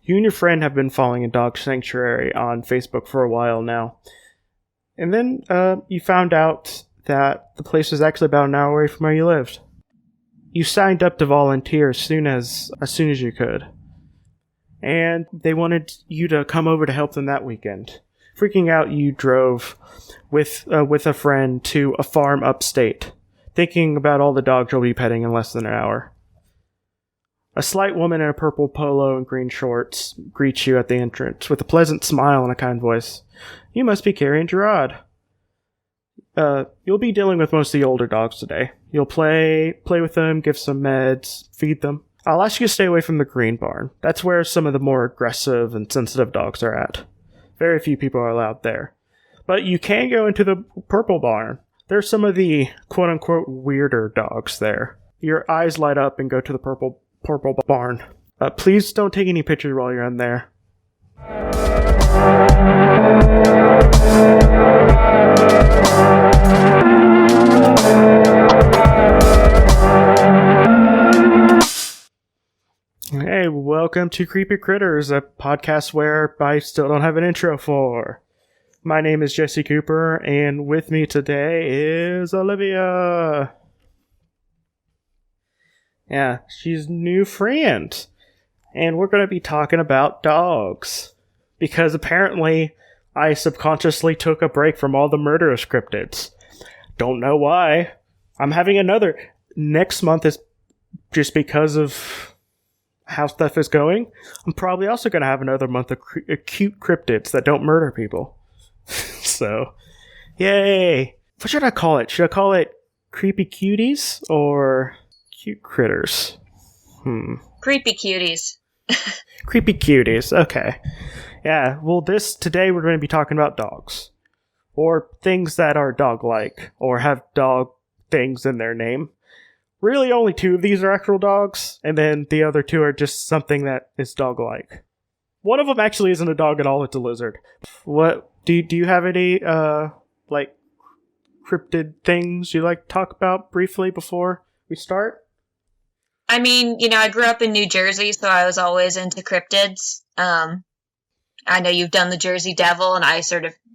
You and your friend have been following a dog sanctuary on Facebook for a while now. And then you found out that the place was actually about an hour away from where you lived. You signed up to volunteer as soon as you could. And they wanted you to come over to help them that weekend. Freaking out, you drove with a friend to a farm upstate, thinking about all the dogs you'll be petting in less than an hour. A slight woman in a purple polo and green shorts greets you at the entrance with a pleasant smile and a kind voice. You must be Carrie and Gerard. You'll be dealing with most of the older dogs today. You'll play with them, give some meds, feed them. I'll ask you to stay away from the green barn. That's where some of the more aggressive and sensitive dogs are at. Very few people are allowed there. But you can go into the purple barn. There's some of the quote-unquote weirder dogs there. Your eyes light up and go to the purple barn. Please don't take any pictures while you're in there. Hey, welcome to Creepy Critters, a podcast where I still don't have an intro for. My name is Jessie Cooper, and with me today is Olivia. Yeah, she's a new friend. And we're going to be talking about dogs. Because apparently, I subconsciously took a break from all the murderous cryptids. Don't know why. I'm having another. Next month is just because of how stuff is going. I'm probably also going to have another month of cute cryptids that don't murder people. So, yay. What should I call it? Should I call it Creepy Cuties or Cute Critters? Creepy Cuties. Creepy Cuties, okay. Yeah, well today we're going to be talking about dogs. Or things that are dog-like, or have dog things in their name. Really only two of these are actual dogs, and then the other two are just something that is dog-like. One of them actually isn't a dog at all, it's a lizard. What, do you have any, cryptid things you'd like to talk about briefly before we start? I mean, I grew up in New Jersey, so I was always into cryptids. I know you've done the Jersey Devil, and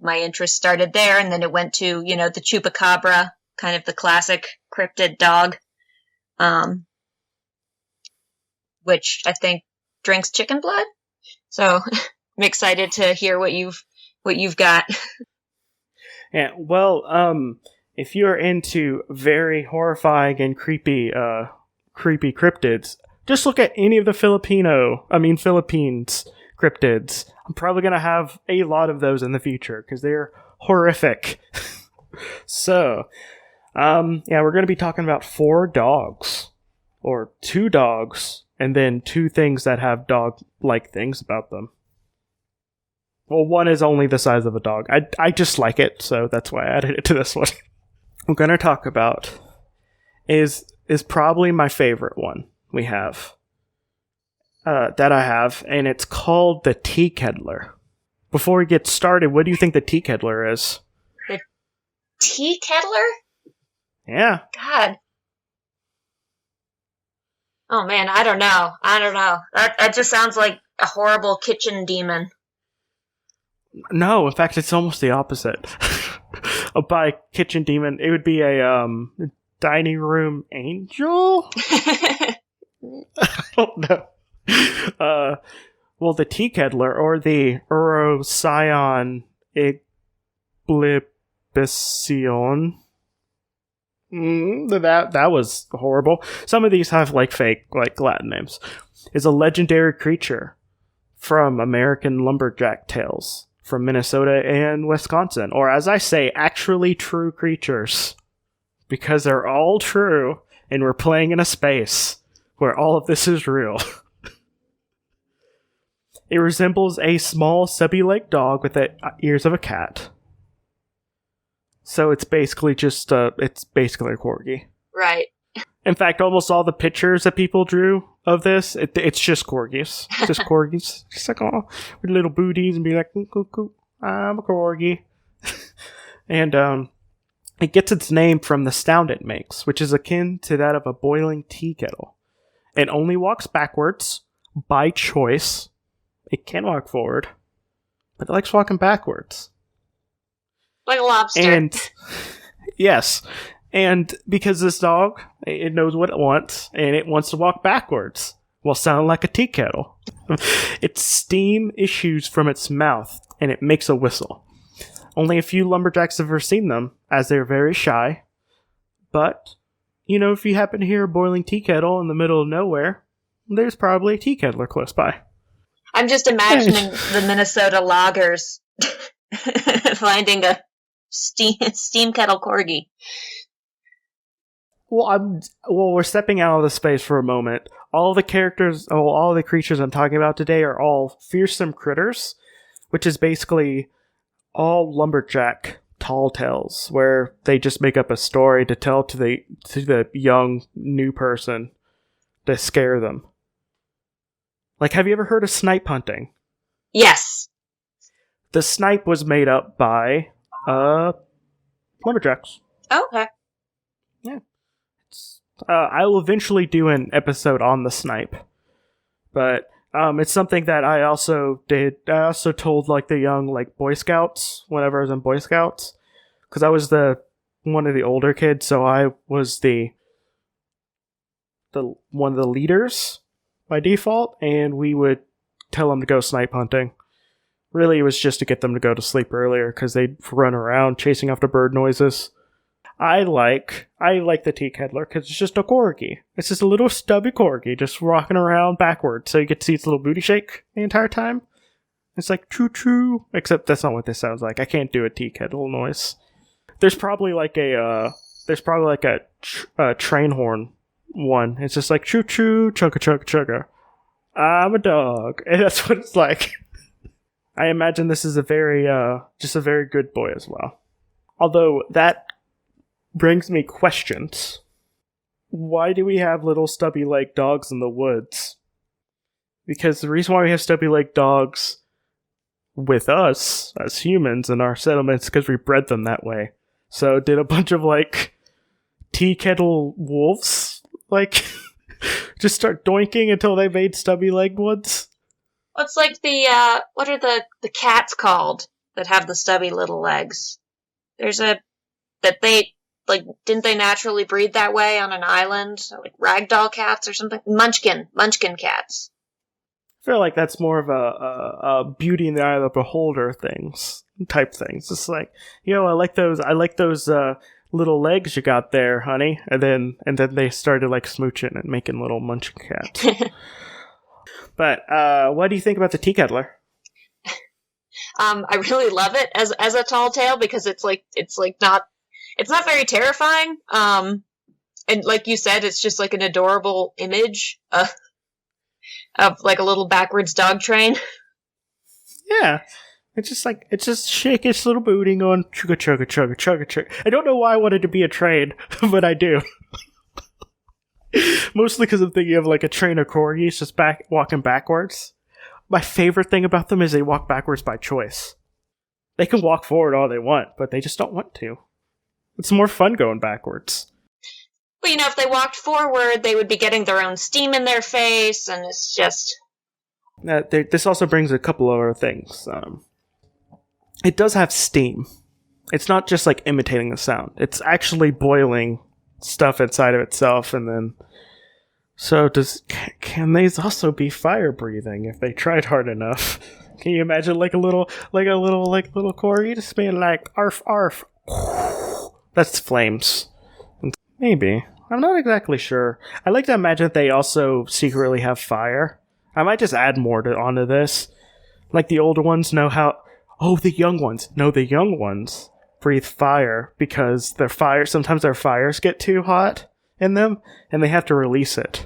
my interest started there, and then it went to, the Chupacabra, kind of the classic cryptid dog, which I think drinks chicken blood. So I'm excited to hear what you've got. Yeah, well, if you're into very horrifying and creepy cryptids, just look at any of the Philippines cryptids. I'm probably going to have a lot of those in the future because they're horrific. So, we're going to be talking about 4 dogs, or 2 dogs, and then 2 things that have dog-like things about them. Well, one is only the size of a dog. I just like it, so that's why I added it to this one. I'm going to talk about is probably my favorite one we have. That I have, and it's called the Tea Kettler. Before we get started, what do you think the Tea Kettler is? The Tea Kettler? Yeah. God. Oh man, I don't know. That just sounds like a horrible kitchen demon. No, in fact, it's almost the opposite. By kitchen demon, it would be a dining room angel? I don't know. Well, the Tea Kettler, or the Urocyon Igblibision. That was horrible. Some of these have fake Latin names. Is a legendary creature from American lumberjack tales from Minnesota and Wisconsin, or as I say, actually true creatures, because they're all true, and we're playing in a space where all of this is real. It resembles a small, stubby-legged dog with the ears of a cat. So it's basically just it's basically a corgi. Right. In fact, almost all the pictures that people drew of this, it's just corgis. Just corgis. Just like, oh, with little booties and be like, I'm a corgi. And it gets its name from the sound it makes, which is akin to that of a boiling tea kettle. It only walks backwards, by choice, It can walk forward, but it likes walking backwards. Like a lobster. And yes, and because this dog, it knows what it wants, and it wants to walk backwards while sounding like a tea kettle. Its steam issues from its mouth, and it makes a whistle. Only a few lumberjacks have ever seen them, as they're very shy. But, if you happen to hear a boiling tea kettle in the middle of nowhere, there's probably a tea kettler close by. I'm just imagining the Minnesota loggers finding a steam kettle corgi. Well, we're stepping out of the space for a moment. All the creatures I'm talking about today are all fearsome critters, which is basically all lumberjack tall tales, where they just make up a story to tell to the young new person to scare them. Like, have you ever heard of snipe hunting? Yes. The snipe was made up by lumberjacks. Okay. Yeah. I will eventually do an episode on the snipe, but it's something that I also did. I also told like the young Boy Scouts whenever I was in Boy Scouts, because I was one of the older kids, so I was the one of the leaders by default, and we would tell them to go snipe hunting. Really, it was just to get them to go to sleep earlier, because they'd run around chasing after bird noises. I like the tea kettler because it's just a corgi. It's just a little stubby corgi just rocking around backwards, so you get to see its little booty shake the entire time. It's like choo choo, except that's not what this sounds like. I can't do a tea kettle noise. There's probably like a train horn one. It's just like choo choo, chugga chugga chugga. I'm a dog, and that's what it's like. I imagine this is a very good boy as well. Although that brings me questions. Why do we have little stubby-legged dogs in the woods? Because the reason why we have stubby-legged dogs with us as humans in our settlements is because we bred them that way. So did a bunch of tea kettle wolves just start doinking until they made stubby-legged ones? What's like what are the cats called that have the stubby little legs? Didn't they naturally breed that way on an island? Like ragdoll cats or something? Munchkin cats. I feel like that's more of a beauty in the eye of the beholder type things. It's like, I like those little legs you got there, honey. And then they started smooching and making little munchkin cats. But what do you think about the tea kettler? I really love it as a tall tale because it's not very terrifying. And like you said, it's just like an adorable image of like a little backwards dog train. Yeah. It's just shake its little booty going chugga chugga chugga chugga chugga. I don't know why I wanted to be a train, but I do. Mostly because I'm thinking of a train of corgis just walking backwards. My favorite thing about them is they walk backwards by choice. They can walk forward all they want, but they just don't want to. It's more fun going backwards. Well, if they walked forward, they would be getting their own steam in their face, and it's just... This also brings a couple of other things. It does have steam. It's not just imitating the sound. It's actually boiling stuff inside of itself, and then... So can these also be fire breathing if they tried hard enough? Can you imagine a little corgi just being like arf arf? That's flames. Maybe. I'm not exactly sure. I like to imagine that they also secretly have fire. I might just add more onto this. Like the older ones know how... Oh, the young ones. No, the young ones breathe fire because sometimes their fires get too hot in them, and they have to release it.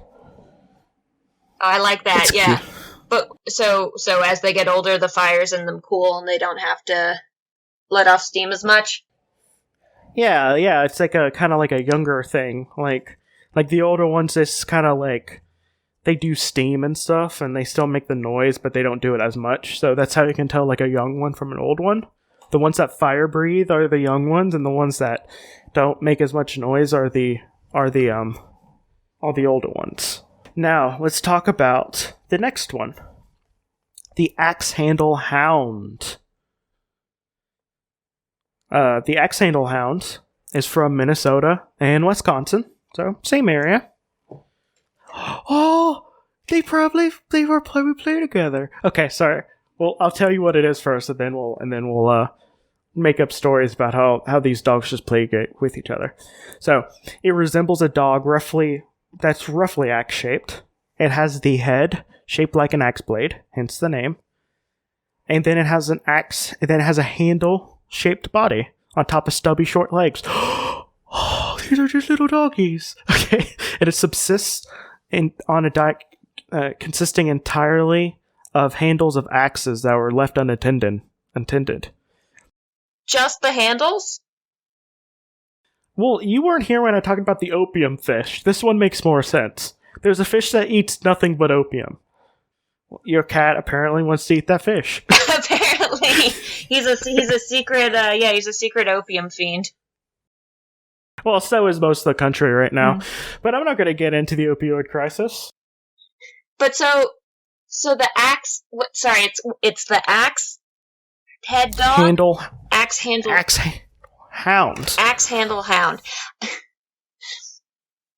I like that, It's yeah. cute. But so as they get older, the fires in them cool, and they don't have to let off steam as much. Yeah, it's kind of like a younger thing. Like the older ones, it's kind of they do steam and stuff, and they still make the noise, but they don't do it as much. So that's how you can tell a young one from an old one. The ones that fire breathe are the young ones, and the ones that don't make as much noise are the older ones. Now let's talk about the next one, the Axe Handle Hound. The Axe Handle Hound is from Minnesota and Wisconsin, so same area. Oh, they were playing together. Okay, sorry. Well, I'll tell you what it is first, and then we'll make up stories about how these dogs just play with each other. So it resembles a dog that's roughly axe shaped. It has the head shaped like an axe blade, hence the name. And then it has a handle shaped body on top of stubby short legs. Oh, these are just little doggies. Okay, and it subsists on a diet consisting entirely of handles of axes that were left unattended. Just the handles? Well, you weren't here when I talked about the opium fish. This one makes more sense. There's a fish that eats nothing but opium. Your cat apparently wants to eat that fish. Apparently, he's a secret. He's a secret opium fiend. Well, so is most of the country right now. But I'm not going to get into the opioid crisis. But so the axe. It's the axe head dog. Axe handle hound. Axe handle hound.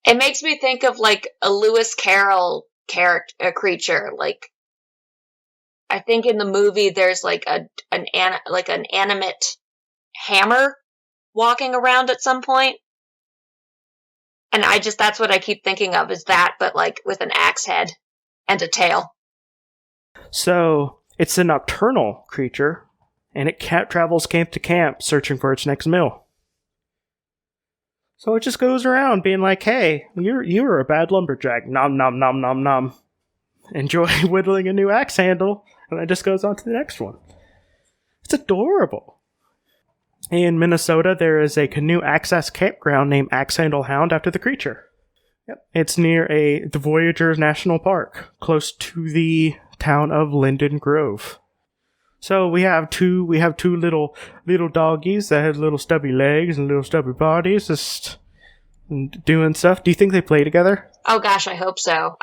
It makes me think of like a Lewis Carroll creature. Like, I think in the movie there's like an animate hammer walking around at some point. And that's what I keep thinking of, is that, but like with an axe head and a tail. So it's a nocturnal creature, and it travels camp to camp searching for its next meal. So it just goes around being like, hey, you're a bad lumberjack. Nom nom nom nom nom. Enjoy whittling a new axe handle, and then just goes on to the next one. It's adorable. In Minnesota, there is a canoe access campground named Axe Handle Hound after the creature. Yep. It's near the Voyageurs National Park, close to the town of Linden Grove. So we have two little doggies that have little stubby legs and little stubby bodies, just doing stuff. Do you think they play together? Oh gosh, I hope so.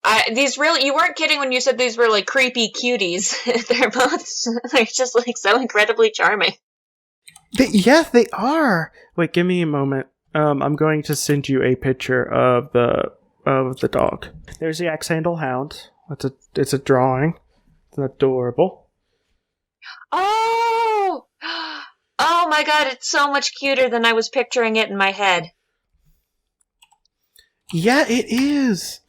You weren't kidding when you said these were like creepy cuties. They're just like so incredibly charming. They are. Wait, give me a moment. I'm going to send you a picture of the dog. There's the Axe Handle Hound. It's a drawing. It's adorable. Oh! Oh my god, it's so much cuter than I was picturing it in my head. Yeah, it is.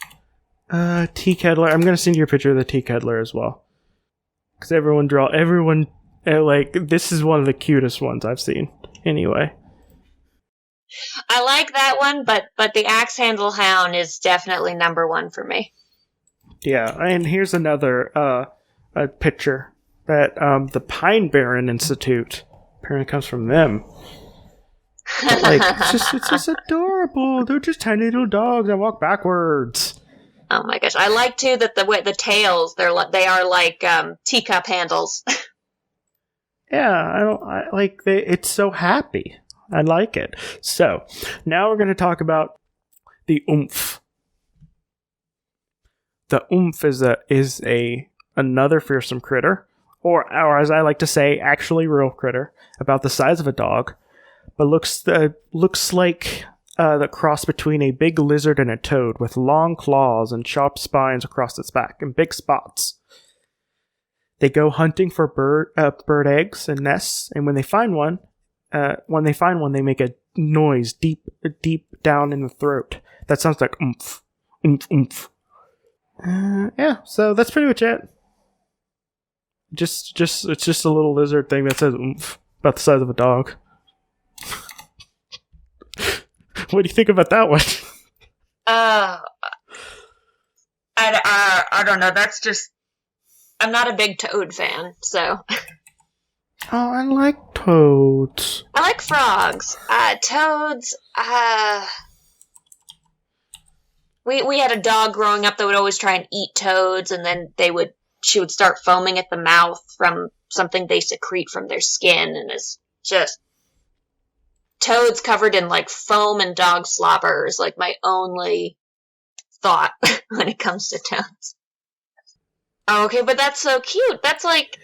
Tea Kettler. I'm gonna send you a picture of the Tea Kettler as well. Because this is one of the cutest ones I've seen. Anyway. I like that one, but the Axe Handle Hound is definitely number one for me. Yeah, and here's another a picture that the Pine Barren Institute apparently comes from them. But, like, it's just adorable. They're just tiny little dogs that walk backwards. Oh my gosh! I like too that the tails they are like teacup handles. Yeah, it's so happy. I like it. So now we're going to talk about the oomph. The oomph is another fearsome critter, or as I like to say, actually real critter, about the size of a dog, but looks like the cross between a big lizard and a toad, with long claws and sharp spines across its back and big spots. They go hunting for bird eggs and nests, and when they find one, they make a noise deep down in the throat. That sounds like oomph, oomph, oomph. Yeah, so that's pretty much it. It's just a little lizard thing that says oomph, about the size of a dog. What do you think about that one? I don't know. That's just, I'm not a big toad fan, so. Oh, I like toads. I like frogs. Toads, we had a dog growing up that would always try and eat toads, and then she would start foaming at the mouth from something they secrete from their skin, and it's just, toads covered in like foam and dog slobber is like my only thought when it comes to toads. Oh, okay, but that's so cute. That's like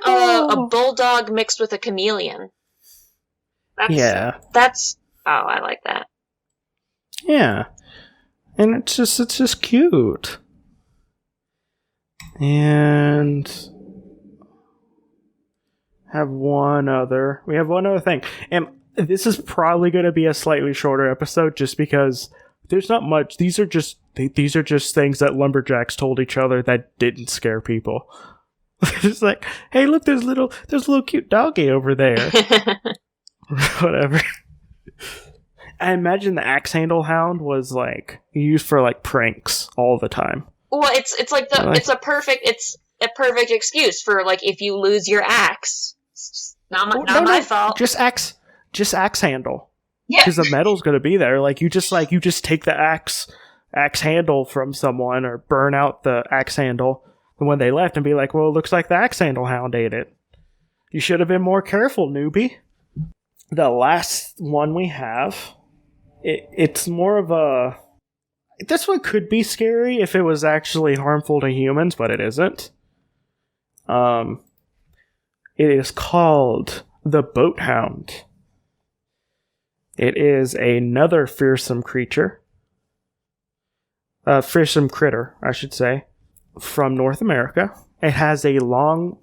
a bulldog mixed with a chameleon. That's I like that. Yeah. And it's just cute. And we have one other thing. And this is probably going to be a slightly shorter episode just because there's not much. These are just things that lumberjacks told each other that didn't scare people. It's like, hey, look, there's a little cute doggy over there. Whatever. I imagine the axe handle hound was like used for like pranks all the time. Well, it's like it's a perfect excuse for like if you lose your axe. It's not my fault. Just axe handle. Yeah, because the metal's gonna be there. Like you just take the axe handle from someone or burn out the axe handle, and when they left, and be like, well, it looks like the axe handle hound ate it. You should have been more careful, newbie. The last one we have, it's more of a... This one could be scary if it was actually harmful to humans, but it isn't. It is called the boat hound. It is another fearsome creature. Fearsome critter, I should say, from North America. It has a long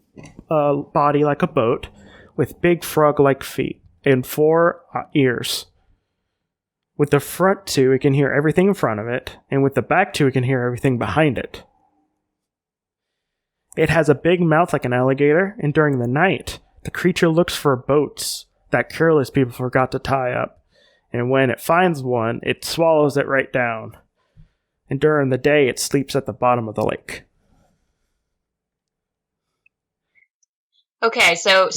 body like a boat with big frog-like feet and 4 ears. With the front 2, it can hear everything in front of it, and with the back 2, it can hear everything behind it. It has a big mouth like an alligator, and during the night, the creature looks for boats that careless people forgot to tie up, and when it finds one, it swallows it right down. And during the day, it sleeps at the bottom of the lake. Okay, so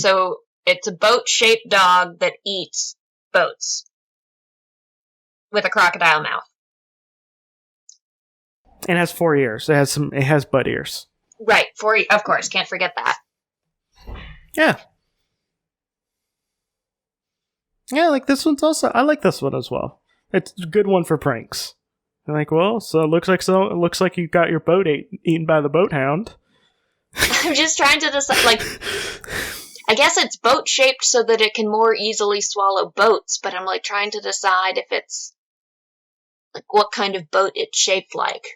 it's a boat-shaped dog that eats boats with a crocodile mouth. It has 4 ears. It has butt ears. Right, 4 ears. Of course, can't forget that. Yeah. Yeah, like this one's also... I like this one as well. It's a good one for pranks. I'm like, well, it looks like you got your boat eaten by the boat hound. I'm just trying to decide, like... I guess it's boat-shaped so that it can more easily swallow boats, but I'm, like, trying to decide if it's... like, what kind of boat it's shaped like.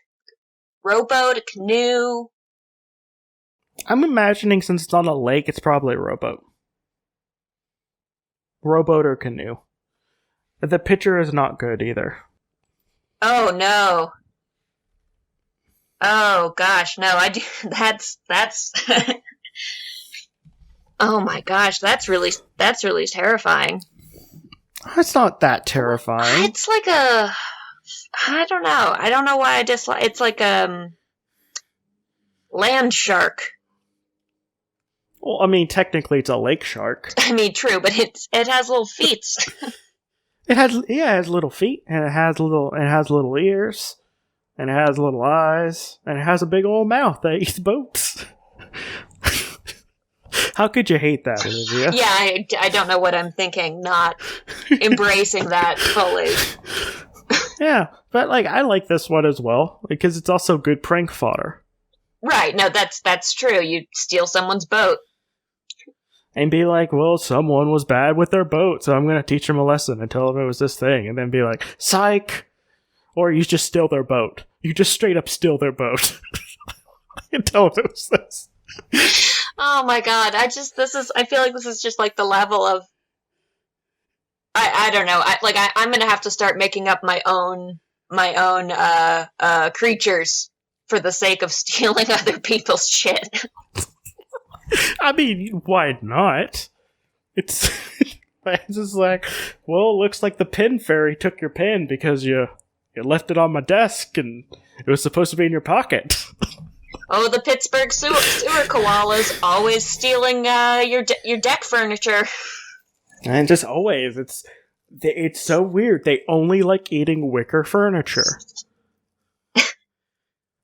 Rowboat, a canoe... I'm imagining since it's on a lake, it's probably a rowboat. Rowboat or canoe. The picture is not good either. Oh, no. Oh, gosh, no, I do... That's... Oh my gosh, that's really terrifying. It's not that terrifying. It's like a... I don't know. I don't know why I dislike... It's like a... land shark. Well, I mean, technically it's a lake shark. I mean, true, but it has little feet. It has little feet, and it has little ears, and it has little eyes, and it has a big old mouth that eats boats. How could you hate that, Olivia? Yeah, I don't know what I'm thinking, not embracing that fully. Yeah, but like I like this one as well, because it's also good prank fodder. Right, no, that's true. You steal someone's boat. And be like, well, someone was bad with their boat, so I'm going to teach them a lesson and tell them it was this thing. And then be like, psych! Or you just steal their boat. You just straight up steal their boat. And tell them it was this. Oh my god, I feel like this is just like the level of... I don't know. I'm going to have to start making up my own creatures for the sake of stealing other people's shit. I mean, why not? It's just like, well, it looks like the pen fairy took your pen because you left it on my desk and it was supposed to be in your pocket. Oh, the Pittsburgh sewer koalas always stealing your deck furniture. And just always, it's so weird. They only like eating wicker furniture.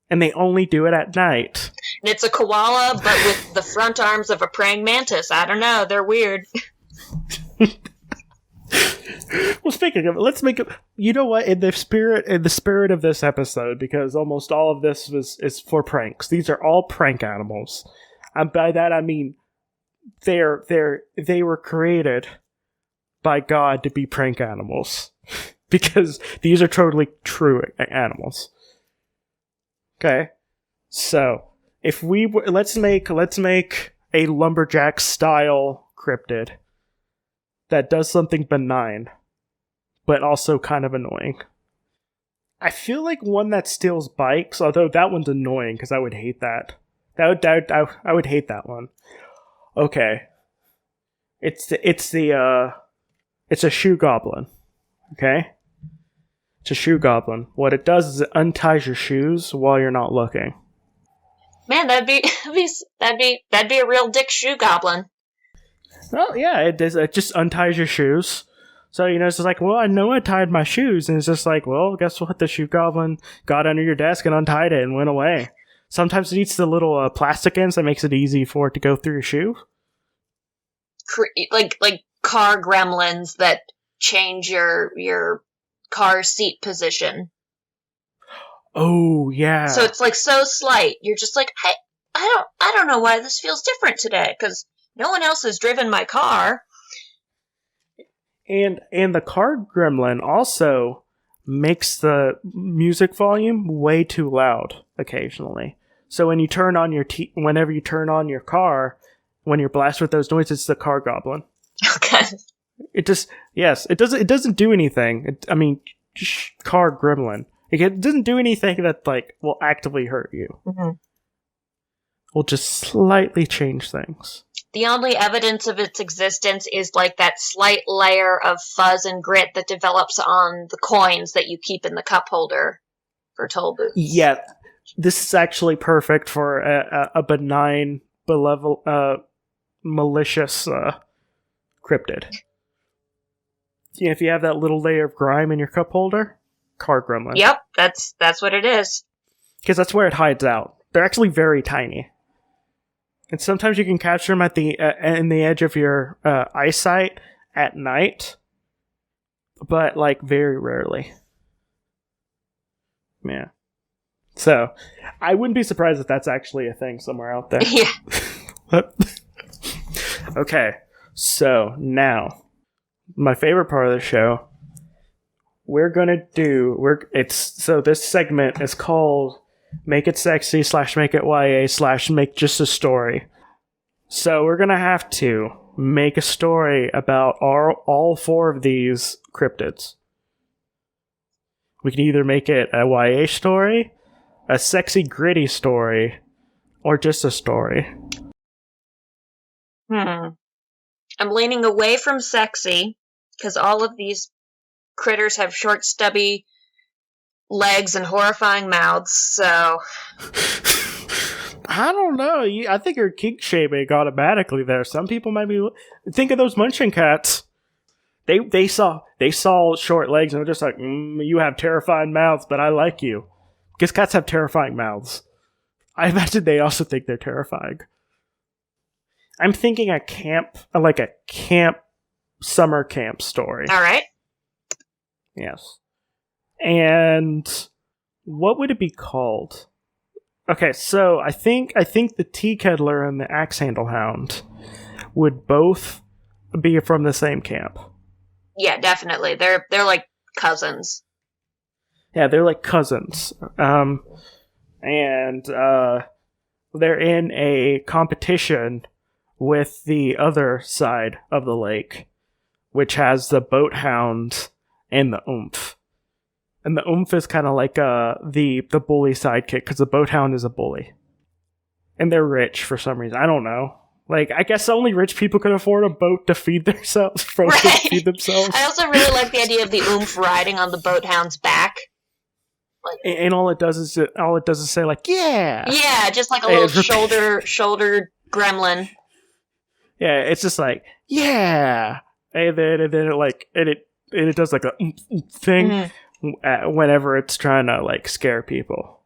And they only do it at night. And it's a koala, but with the front arms of a praying mantis. I don't know. They're weird. Well, speaking of it, let's make you know what? In the spirit of this episode, because almost all of this is for pranks. These are all prank animals. And by that I mean they were created by God to be prank animals, because these are totally true animals. Okay, so if let's make a lumberjack style cryptid that does something benign, but also kind of annoying. I feel like one that steals bikes, although that one's annoying because I would hate that. I would hate that one. Okay, it's a shoe goblin. Okay, it's a shoe goblin. What it does is it unties your shoes while you're not looking. Man, that'd be a real dick shoe goblin. Well, yeah, it does. It just unties your shoes. So, it's just like, well, I know I tied my shoes. And it's just like, well, guess what? The shoe goblin got under your desk and untied it and went away. Sometimes it eats the little plastic ends that makes it easy for it to go through your shoe. Like car gremlins that change your car seat position. Oh, yeah. So it's like so slight. You're just like, I don't know why this feels different today, because no one else has driven my car. And the car gremlin also makes the music volume way too loud occasionally. So when you turn on whenever you turn on your car, when you're blasted with those noises, it's the car goblin. Okay. It doesn't do anything. Car gremlin. It doesn't do anything that will actively hurt you. Mm-hmm. Will just slightly change things. The only evidence of its existence is that slight layer of fuzz and grit that develops on the coins that you keep in the cup holder for toll booths. Yeah, this is actually perfect for a benign, malicious cryptid. Yeah, if you have that little layer of grime in your cup holder, car gremlin. Yep, that's what it is. Because that's where it hides out. They're actually very tiny. And sometimes you can capture them at in the edge of your eyesight at night, but very rarely. Yeah. So I wouldn't be surprised if that's actually a thing somewhere out there. Yeah. Okay. So now, my favorite part of the show. So this segment is called Make It Sexy / Make It YA / Make Just a Story. So we're gonna have to make a story about all 4 of these cryptids. We can either make it a YA story, a sexy gritty story, or just a story. I'm leaning away from sexy, because all of these critters have short, stubby legs and horrifying mouths, so... I don't know. I think you're kink shaming automatically there. Some people might be... Think of those munchkin cats. They saw short legs and they're just like, you have terrifying mouths, but I like you. Because cats have terrifying mouths. I imagine they also think they're terrifying. I'm thinking a summer camp story. All right. Yes. And what would it be called? Okay, so I think the Tea Kettler and the Axe Handle Hound would both be from the same camp. Yeah, definitely. They're like cousins. Yeah, they're like cousins. And they're in a competition with the other side of the lake, which has the boat hound and the oomph. And the oomph is kind of like the bully sidekick, because the boat hound is a bully. And they're rich for some reason. I don't know. I guess only rich people can afford a boat to feed themselves. Right. To feed themselves. I also really like the idea of the oomph riding on the boat hound's back. And all it does is say yeah. Yeah, just like a little shoulder gremlin. Yeah, it's just yeah. And then it does a thing. Mm-hmm. Whenever it's trying to scare people,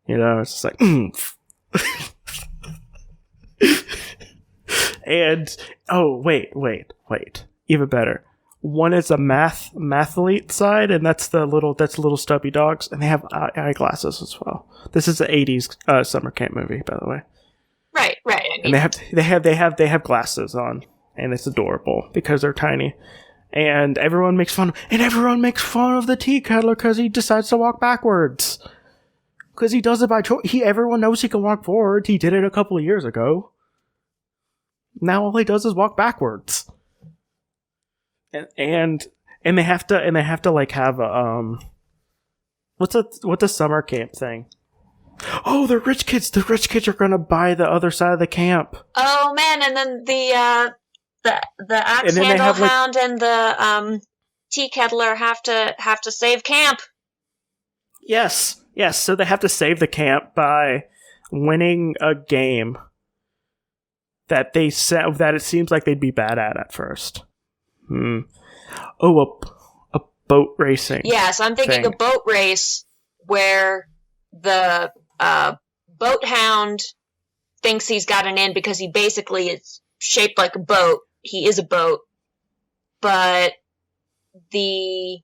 it's just and wait, even better. One is a mathlete side, and that's the little stubby dogs, and they have eyeglasses as well. This is an '80s summer camp movie, by the way. Right. I mean, And they have glasses on, and it's adorable because they're tiny. And everyone makes fun of the tea kettler because he decides to walk backwards. Because he does it by choice. Everyone knows he can walk forward. He did it a couple of years ago. Now all he does is walk backwards. And they have to like have a what's a summer camp thing? Oh, the rich kids are gonna buy the other side of the camp. Oh man, and then the axe handle hound and the tea kettler have to save camp. Yes. So they have to save the camp by winning a game that it seems like they'd be bad at first. Oh, a boat racing. Yeah, so I'm thinking a boat race where the boat hound thinks he's got an in because he basically is shaped like a boat. He is a boat, but the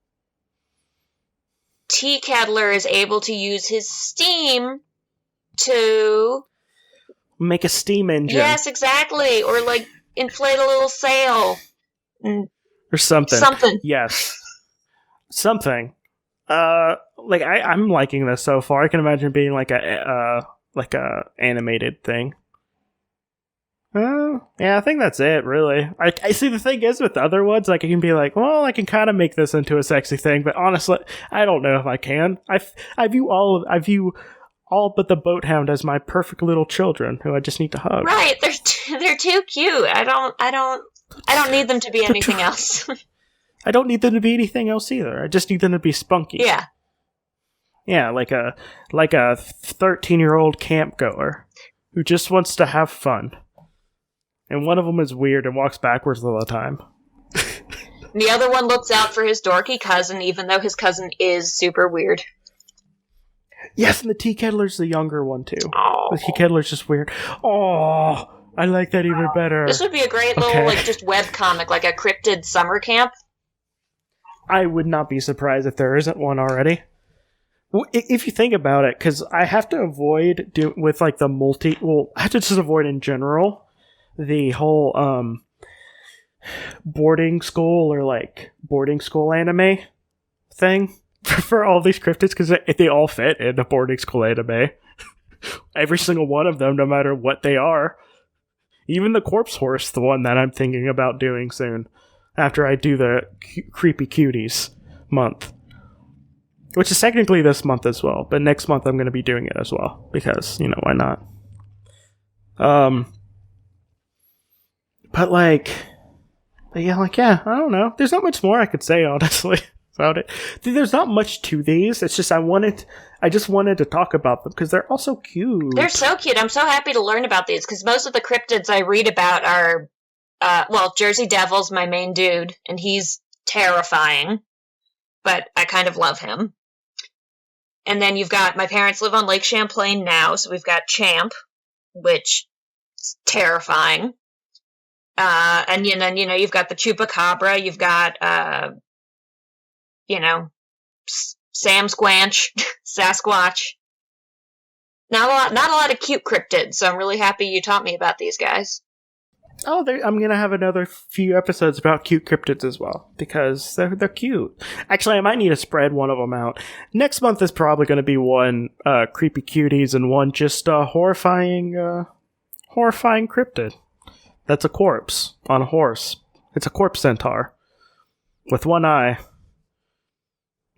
tea kettler is able to use his steam to make a steam engine. Yes, exactly. Or like inflate a little sail. Or something. Yes. Something. Like I'm liking this so far. I can imagine being like a animated thing. Yeah, I think that's it, really. I see the thing is with the other ones, like I can be like, well, I can kind of make this into a sexy thing, but honestly, I don't know if I can. I view all but the boat hound as my perfect little children who I just need to hug. Right, they're too cute. I don't need them to be anything else. I don't need them to be anything else either. I just need them to be spunky. Yeah. Yeah, like a 13-year-old camp goer who just wants to have fun. And one of them is weird and walks backwards all the time. The other one looks out for his dorky cousin, even though his cousin is super weird. Yes, and the tea kettler's the younger one, too. Oh. The tea kettler's just weird. Oh, I like that even better. This would be a great little, like, just webcomic, like a cryptid summer camp. I would not be surprised if there isn't one already. If you think about it, because I have to avoid with, like, I have to just avoid in general the whole boarding school anime thing for all these cryptids, because they all fit in a boarding school anime. Every single one of them, no matter what they are. Even the corpse horse, the one that I'm thinking about doing soon, after I do the creepy cuties month. Which is technically this month as well, but next month I'm going to be doing it as well, because, why not? Yeah, I don't know. There's not much more I could say, honestly, about it. There's not much to these. It's just I just wanted to talk about them because they're all so cute. They're so cute. I'm so happy to learn about these because most of the cryptids I read about are, Jersey Devil's my main dude, and he's terrifying, but I kind of love him. And then you've got, my parents live on Lake Champlain now, so we've got Champ, which is terrifying. And then, you've got the Chupacabra, you've got, Sam Squanch, Sasquatch. Not a lot of cute cryptids, so I'm really happy you taught me about these guys. Oh, I'm gonna have another few episodes about cute cryptids as well, because they're cute. Actually, I might need to spread one of them out. Next month is probably going to be one creepy cuties and one just horrifying cryptid. That's a corpse on a horse. It's a corpse centaur with one eye,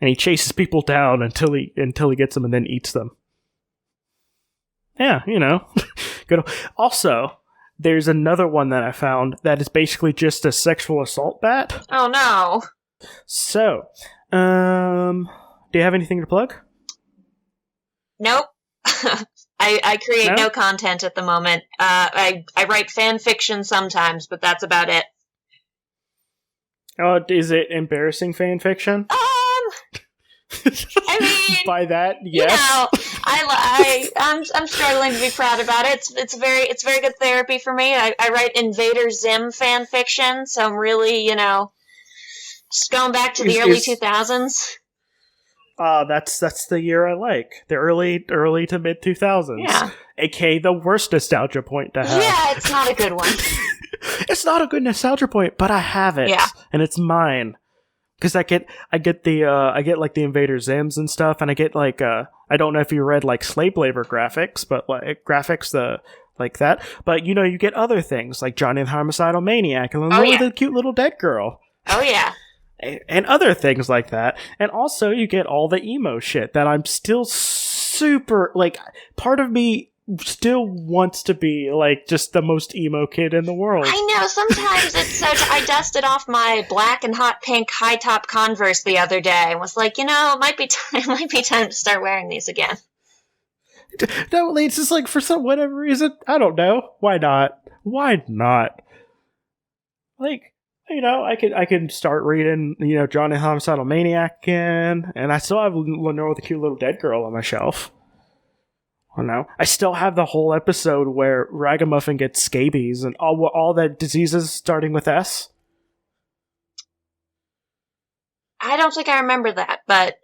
and he chases people down until he gets them and then eats them. Yeah, good. Also, there's another one that I found that is basically just a sexual assault bat. Oh no! So, do you have anything to plug? Nope. I create no content at the moment. I write fan fiction sometimes, but that's about it. Oh, is it embarrassing fan fiction? I mean, by that, yes. I'm struggling to be proud about it. It's very good therapy for me. I write Invader Zim fan fiction, so I'm really, Just going back to the early 2000s. That's the year I like. The early to mid 2000s. Yeah. AKA the worst nostalgia point to have. Yeah, it's not a good one. It's not a good nostalgia point, but I have it. Yeah. And it's mine. Because I get like the Invader Zims and stuff, and I get like I don't know if you read like slave labor graphics, but like graphics like that. But you get other things like Johnny the Homicidal Maniac and the cute little dead girl. Oh yeah. And other things like that. And also you get all the emo shit that I'm still super like part of me still wants to be like just the most emo kid in the world. I know, sometimes it's so I dusted off my black and hot pink high top Converse the other day and was like, it might be time to start wearing these again. No, it's just like for whatever reason, I don't know. Why not? Like, I can start reading, Johnny the Homicidal Maniac again, and I still have Lenore the cute little dead girl on my shelf. Oh no, I still have the whole episode where Ragamuffin gets scabies and all that diseases starting with S. I don't think I remember that, but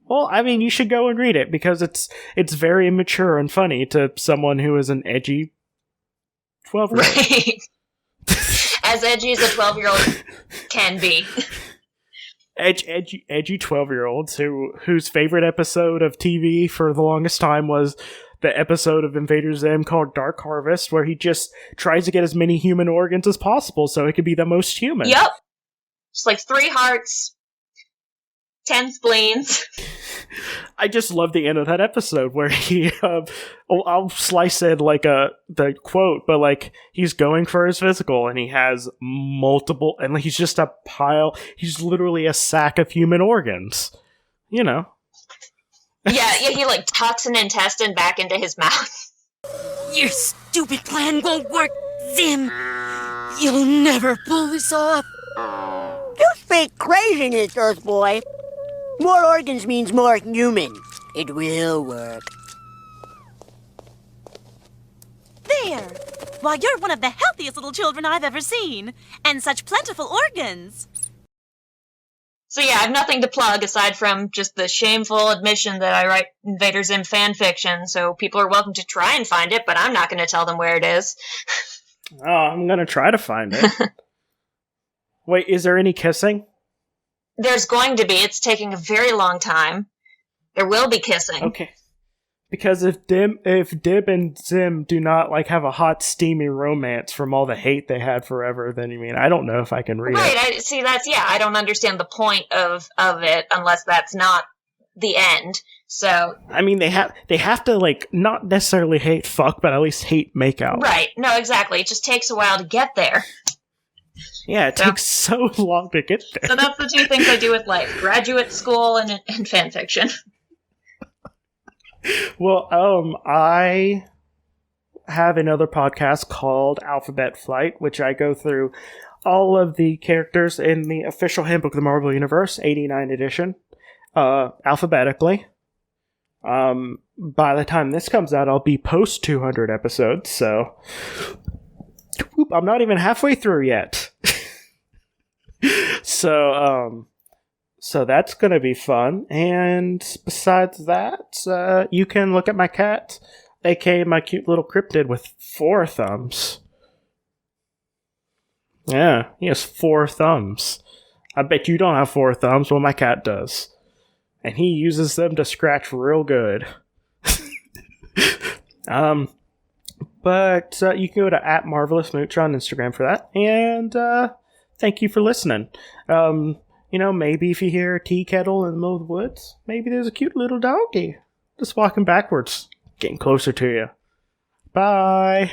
well, I mean, you should go and read it because it's very immature and funny to someone who is an edgy 12-year-old. Right. As edgy as a 12-year-old can be. Edgy 12-year-olds whose favorite episode of TV for the longest time was the episode of Invader Zim called Dark Harvest, where he just tries to get as many human organs as possible so it can be the most human. Yep. It's like 3 hearts, 10 spleens. I just love the end of that episode where he, I'll slice it like the quote, but like he's going for his physical and he has multiple, and he's just a pile. He's literally a sack of human organs. Yeah, he like tucks an intestine back into his mouth. Your stupid plan won't work, Zim. You'll never pull this off. You speak craziness, Earth Boy. More organs means more human. It will work. There! Why, you're one of the healthiest little children I've ever seen. And such plentiful organs. So yeah, I have nothing to plug aside from just the shameful admission that I write Invader Zim fan fiction, so people are welcome to try and find it, but I'm not going to tell them where it is. Oh, I'm going to try to find it. Wait, is there any kissing? There's going to be. It's taking a very long time. There will be kissing. Okay. Because if Dib and Zim do not like have a hot, steamy romance from all the hate they had forever, then I don't know if I can read it. Right, I don't understand the point of it unless that's not the end. So I mean, they have to like not necessarily hate fuck, but at least hate makeout. Right. No, exactly. It just takes a while to get there. Yeah, it takes so long to get there. So that's the 2 things I do with life: graduate school and fan fiction. Well, I have another podcast called Alphabet Flight, which I go through all of the characters in the official handbook of the Marvel Universe, 89 edition, alphabetically. By the time this comes out, I'll be post 200 episodes, so I'm not even halfway through yet. So that's going to be fun. And besides that, you can look at my cat, aka my cute little cryptid with 4 thumbs. Yeah, he has 4 thumbs. I bet you don't have 4 thumbs. Well, my cat does. And he uses them to scratch real good. But you can go to @MarvelousMooch on Instagram for that. And thank you for listening. Maybe if you hear a tea kettle in the middle of the woods, maybe there's a cute little doggy just walking backwards, getting closer to you. Bye.